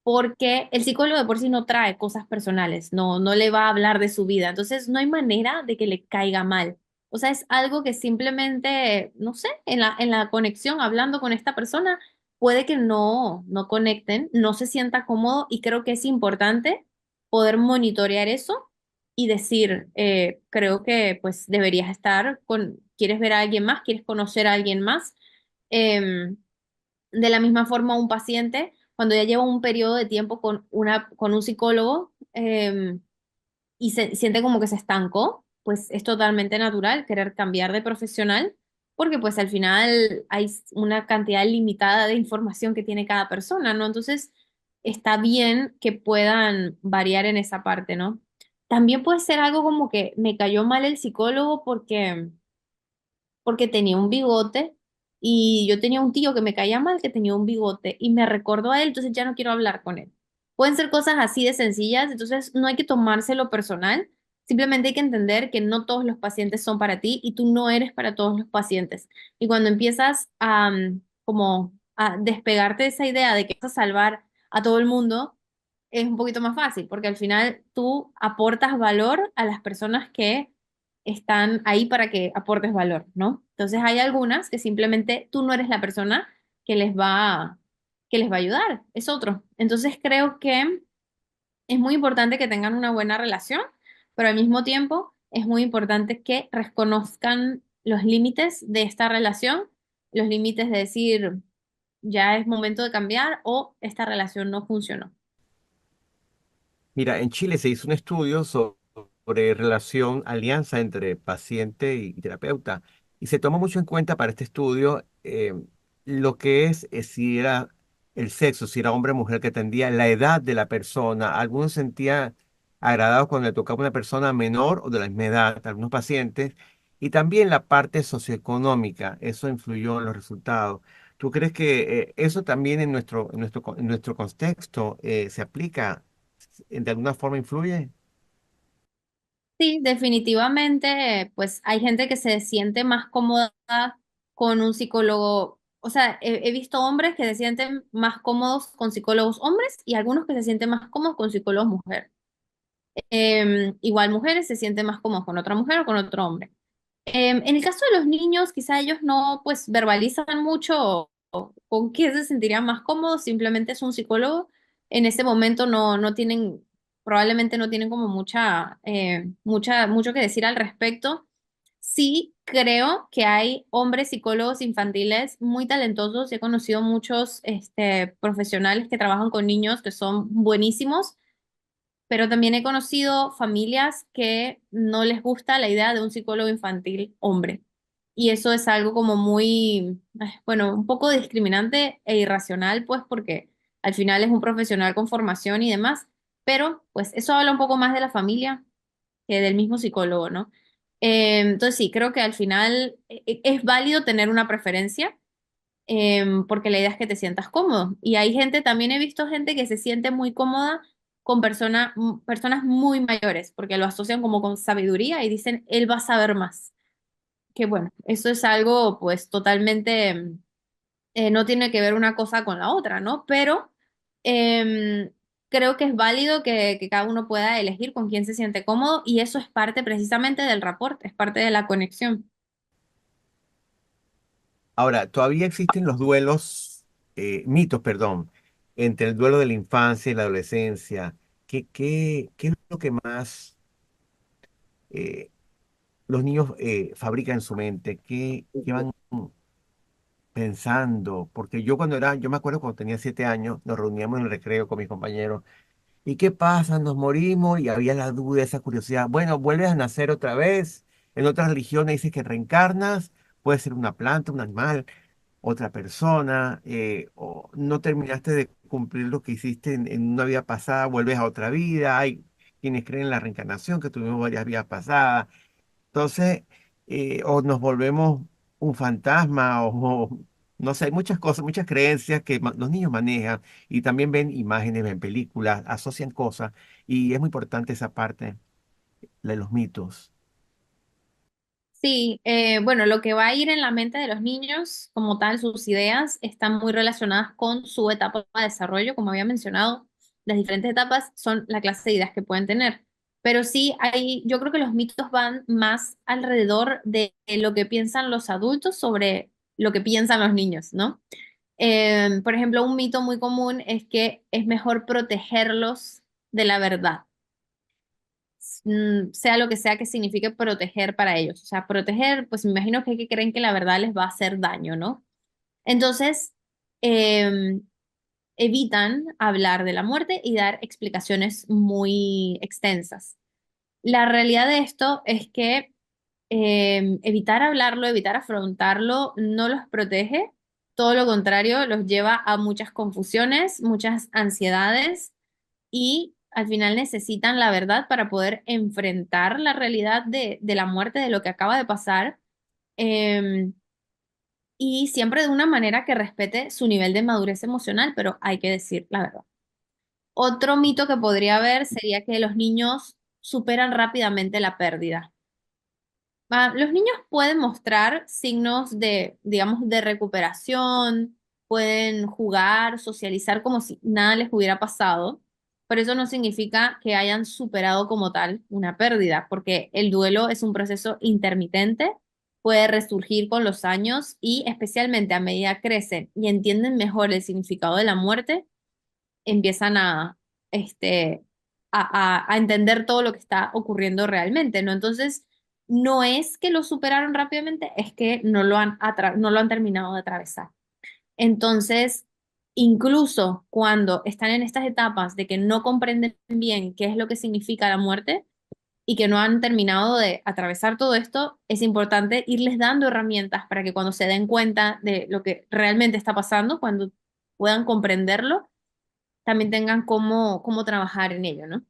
Porque el psicólogo de por sí no trae cosas personales, no le va a hablar de su vida, entonces no hay manera de que le caiga mal. O sea, es algo que simplemente, no sé, en la conexión, hablando con esta persona, puede que no conecten, no se sienta cómodo y creo que es importante poder monitorear eso y decir, creo que pues deberías estar ¿quieres ver a alguien más? ¿Quieres conocer a alguien más? Em, de la misma forma, un paciente, cuando ya lleva un periodo de tiempo con un psicólogo y se siente como que se estancó, pues es totalmente natural querer cambiar de profesional, porque pues al final hay una cantidad limitada de información que tiene cada persona, ¿no? Entonces, está bien que puedan variar en esa parte, ¿no? También puede ser algo como que me cayó mal el psicólogo porque tenía un bigote y yo tenía un tío que me caía mal que tenía un bigote y me recordó a él, entonces ya no quiero hablar con él. Pueden ser cosas así de sencillas, entonces no hay que tomárselo personal, simplemente hay que entender que no todos los pacientes son para ti y tú no eres para todos los pacientes. Y cuando empiezas a como a despegarte de esa idea de que vas a salvar a todo el mundo, es un poquito más fácil, porque al final tú aportas valor a las personas que están ahí para que aportes valor, ¿no? Entonces hay algunas que simplemente tú no eres la persona que que les va a ayudar, es otro. Entonces creo que es muy importante que tengan una buena relación, pero al mismo tiempo es muy importante que reconozcan los límites de esta relación, los límites de decir, ya es momento de cambiar o esta relación no funcionó. Mira, en Chile se hizo un estudio sobre relación, alianza entre paciente y terapeuta, y se tomó mucho en cuenta para este estudio lo que es si era el sexo, si era hombre o mujer que atendía, la edad de la persona. Algunos se sentían agradados cuando le tocaba una persona menor o de la misma edad, algunos pacientes, y también la parte socioeconómica, eso influyó en los resultados. ¿Tú crees que eso también en nuestro contexto se aplica? ¿De alguna forma influye? Sí, definitivamente, pues hay gente que se siente más cómoda con un psicólogo. O sea, he visto hombres que se sienten más cómodos con psicólogos hombres y algunos que se sienten más cómodos con psicólogos mujeres. Igual mujeres se sienten más cómodos con otra mujer o con otro hombre. En el caso de los niños, quizá ellos no pues verbalizan mucho o con qué se sentirían más cómodos, simplemente es un psicólogo. En ese momento no tienen, probablemente no tienen como mucho que decir al respecto. Sí, creo que hay hombres psicólogos infantiles muy talentosos y he conocido muchos profesionales que trabajan con niños que son buenísimos, pero también he conocido familias que no les gusta la idea de un psicólogo infantil hombre. Y eso es algo como muy, bueno, un poco discriminante e irracional, pues porque al final es un profesional con formación y demás, pero pues eso habla un poco más de la familia que del mismo psicólogo, ¿no? Entonces sí, creo que al final es válido tener una preferencia, porque la idea es que te sientas cómodo. Y hay gente, también he visto gente que se siente muy cómoda con personas muy mayores, porque lo asocian como con sabiduría y dicen, él va a saber más. Que bueno, eso es algo pues totalmente, no tiene que ver una cosa con la otra, ¿no? Pero em, creo que es válido que cada uno pueda elegir con quién se siente cómodo y eso es parte precisamente del rapport, es parte de la conexión. Ahora, todavía existen los mitos, perdón, entre el duelo de la infancia y la adolescencia. ¿Qué es lo que más eh, los niños fabrican en su mente? ¿Qué van pensando? Porque yo me acuerdo cuando tenía 7 años, nos reuníamos en el recreo con mis compañeros. ¿Y qué pasa? Nos morimos y había la duda, esa curiosidad. Bueno, vuelves a nacer otra vez. En otras religiones dices que reencarnas, puede ser una planta, un animal, otra persona, o no terminaste de cumplir lo que hiciste en una vida pasada, vuelves a otra vida. Hay quienes creen en la reencarnación, que tuvimos varias vidas pasadas. Entonces, o nos volvemos un fantasma, o no sé, hay muchas cosas, muchas creencias que los niños manejan y también ven imágenes, ven películas, asocian cosas, y es muy importante esa parte de los mitos. Sí, bueno, lo que va a ir en la mente de los niños, como tal, sus ideas están muy relacionadas con su etapa de desarrollo, como había mencionado, las diferentes etapas son la clase de ideas que pueden tener. Pero sí, yo creo que los mitos van más alrededor de lo que piensan los adultos sobre lo que piensan los niños, ¿no? Por ejemplo, un mito muy común es que es mejor protegerlos de la verdad, sea lo que sea que signifique proteger para ellos. O sea, proteger, pues me imagino que creen que la verdad les va a hacer daño, ¿no? Entonces, eh, evitan hablar de la muerte y dar explicaciones muy extensas. La realidad de esto es que evitar hablarlo, evitar afrontarlo, no los protege, Todo lo contrario, los lleva a muchas confusiones, muchas ansiedades y al final necesitan la verdad para poder enfrentar la realidad de la muerte, de lo que acaba de pasar, em, y siempre de una manera que respete su nivel de madurez emocional, pero hay que decir la verdad. Otro mito que podría haber sería que los niños superan rápidamente la pérdida. Los niños pueden mostrar signos de, digamos, de recuperación, pueden jugar, socializar como si nada les hubiera pasado, pero eso no significa que hayan superado como tal una pérdida, porque el duelo es un proceso intermitente, puede resurgir con los años y especialmente a medida crecen y entienden mejor el significado de la muerte, empiezan este, a entender todo lo que está ocurriendo realmente, ¿no? Entonces, no es que lo superaron rápidamente, es que no lo han terminado de atravesar. Entonces, incluso cuando están en estas etapas de que no comprenden bien qué es lo que significa la muerte y que no han terminado de atravesar todo esto, es importante irles dando herramientas para que cuando se den cuenta de lo que realmente está pasando, cuando puedan comprenderlo, también tengan cómo trabajar en ello, ¿no?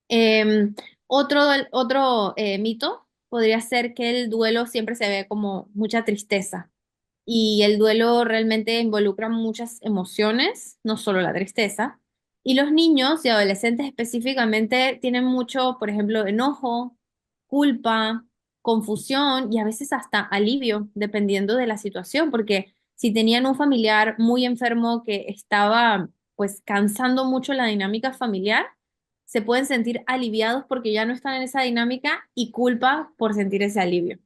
Em, otro mito podría ser que el duelo siempre se ve como mucha tristeza y el duelo realmente involucra muchas emociones, no solo la tristeza. Y los niños y adolescentes específicamente tienen mucho, por ejemplo, enojo, culpa, confusión y a veces hasta alivio, dependiendo de la situación, porque si tenían un familiar muy enfermo que estaba pues cansando mucho la dinámica familiar, se pueden sentir aliviados porque ya no están en esa dinámica y culpa por sentir ese alivio.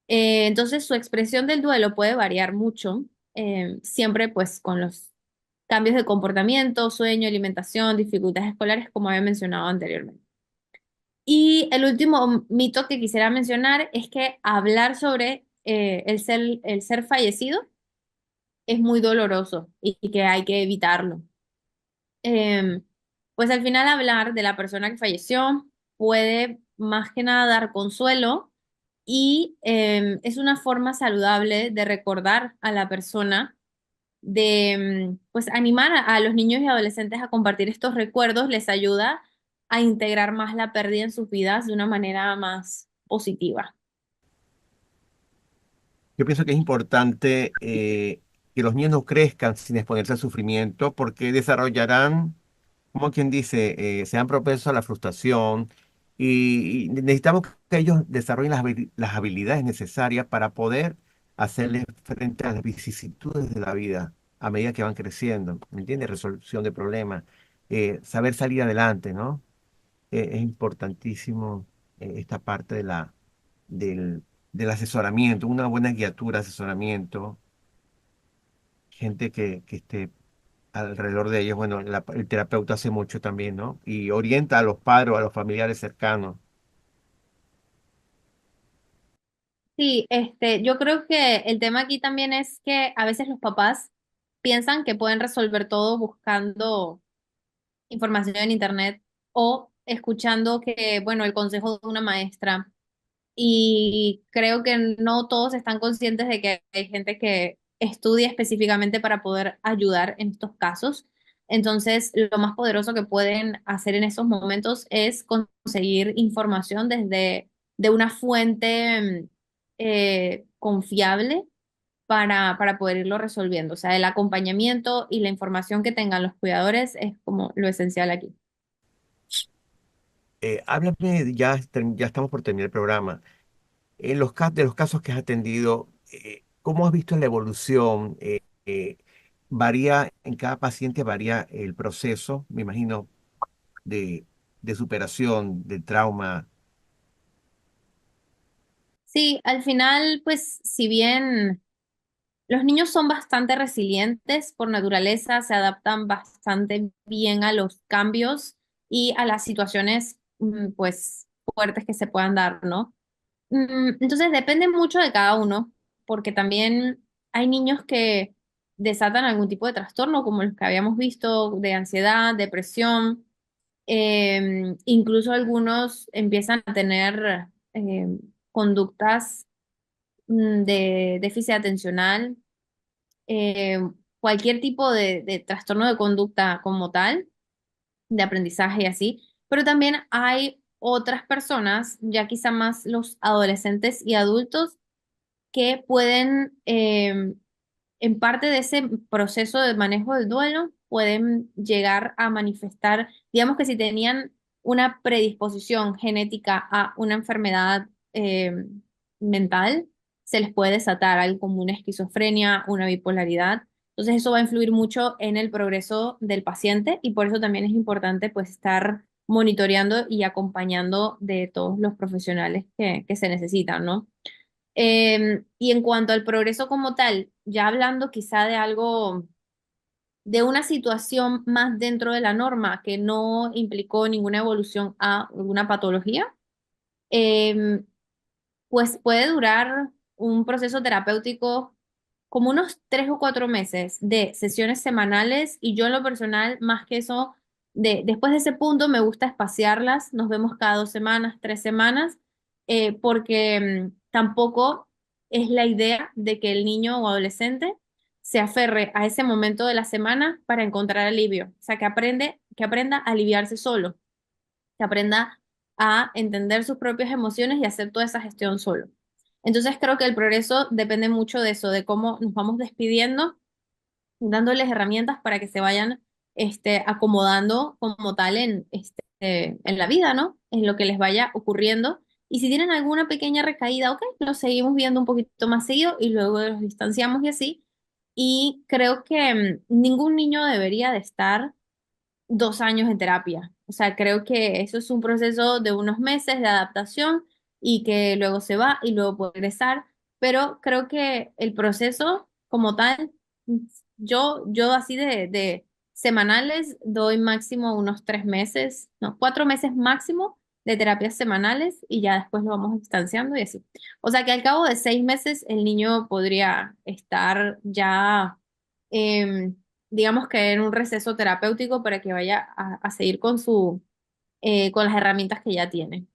Entonces, su expresión del duelo puede variar mucho, siempre pues con los cambios de comportamiento, sueño, alimentación, dificultades escolares, como había mencionado anteriormente. Y el último mito que quisiera mencionar es que hablar sobre el ser fallecido es muy doloroso y que hay que evitarlo. Em, pues al final hablar de la persona que falleció puede más que nada dar consuelo y es una forma saludable de recordar a la persona, de pues animar a los niños y adolescentes a compartir estos recuerdos, les ayuda a integrar más la pérdida en sus vidas de una manera más positiva. Yo pienso que es importante que los niños no crezcan sin exponerse al sufrimiento porque desarrollarán, como quien dice, sean propensos a la frustración y necesitamos que ellos desarrollen las habilidades necesarias para poder hacerle frente a las vicisitudes de la vida a medida que van creciendo, ¿me entiendes? Resolución de problemas, saber salir adelante, ¿no? Es importantísimo esta parte del asesoramiento, una buena guiatura, asesoramiento, gente que esté alrededor de ellos. Bueno, el terapeuta hace mucho también, ¿no? Y orienta a los padres, o a los familiares cercanos. Sí, yo creo que el tema aquí también es que a veces los papás piensan que pueden resolver todo buscando información en internet o escuchando que, bueno, el consejo de una maestra. Y creo que no todos están conscientes de que hay gente que estudia específicamente para poder ayudar en estos casos. Entonces, lo más poderoso que pueden hacer en esos momentos es conseguir información desde de una fuente confiable para poder irlo resolviendo. O sea, el acompañamiento y la información que tengan los cuidadores es como lo esencial aquí. Háblame, ya estamos por terminar el programa. De los casos que has atendido, ¿cómo has visto la evolución? Varía, en cada paciente varía el proceso, me imagino, de, de superación del trauma. Sí, al final, pues, si bien los niños son bastante resilientes por naturaleza, se adaptan bastante bien a los cambios y a las situaciones, pues, fuertes que se puedan dar, ¿no? Entonces depende mucho de cada uno, porque también hay niños que desatan algún tipo de trastorno, como los que habíamos visto, de ansiedad, depresión, incluso algunos empiezan a tener conductas de déficit atencional. eh, cualquier tipo de trastorno de conducta como tal, de aprendizaje y así, pero también hay otras personas, ya quizá más los adolescentes y adultos, que pueden, en parte de ese proceso de manejo del duelo, pueden llegar a manifestar, digamos que si tenían una predisposición genética a una enfermedad mental, se les puede desatar algo como una esquizofrenia, una bipolaridad. Entonces eso va a influir mucho en el progreso del paciente y por eso también es importante pues estar monitoreando y acompañando de todos los profesionales que se necesitan, ¿no? Y en cuanto al progreso como tal, ya hablando quizá de algo, de una situación más dentro de la norma que no implicó ninguna evolución a alguna patología, em, pues puede durar un proceso terapéutico como unos 3 o 4 meses de sesiones semanales y yo en lo personal, más que eso, después de ese punto me gusta espaciarlas, nos vemos cada 2 semanas, 3 semanas, porque tampoco es la idea de que el niño o adolescente se aferre a ese momento de la semana para encontrar alivio, o sea, que aprenda a aliviarse solo, que aprenda a entender sus propias emociones y hacer toda esa gestión solo. Entonces creo que el progreso depende mucho de eso, de cómo nos vamos despidiendo, dándoles herramientas para que se vayan acomodando como tal en la vida, ¿no? En lo que les vaya ocurriendo. Y si tienen alguna pequeña recaída, ok, lo seguimos viendo un poquito más seguido y luego los distanciamos y así. Y creo que ningún niño debería de estar 2 años en terapia. O sea, creo que eso es un proceso de unos meses de adaptación y que luego se va y luego puede regresar, pero creo que el proceso como tal, yo así de semanales doy máximo unos 3 meses, no, 4 meses máximo de terapias semanales y ya después lo vamos distanciando y así. O sea que al cabo de 6 meses el niño podría estar ya em, digamos que en un receso terapéutico para que vaya a seguir con las herramientas que ya tiene.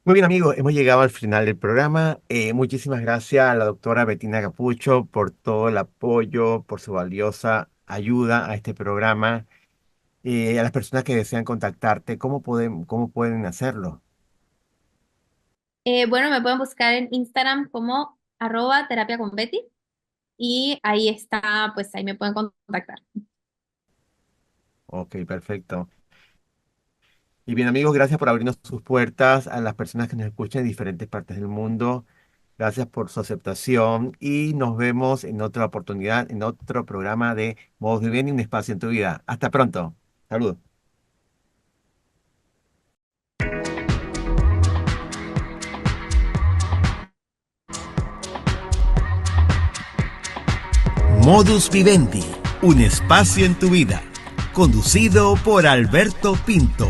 Muy bien, amigos, hemos llegado al final del programa. Muchísimas gracias a la doctora Bettina Capucho por todo el apoyo, por su valiosa ayuda a este programa. A las personas que desean contactarte, cómo pueden hacerlo? Bueno, me pueden buscar en Instagram como @terapia con Betty y ahí está, pues ahí me pueden contactar. Ok, perfecto. Y bien, amigos, gracias por abrirnos sus puertas a las personas que nos escuchan en diferentes partes del mundo. Gracias por su aceptación y nos vemos en otra oportunidad, en otro programa de Modos de Bien y un espacio en tu vida. Hasta pronto. Saludos. Modus Vivendi, un espacio en tu vida, conducido por Alberto Pinto.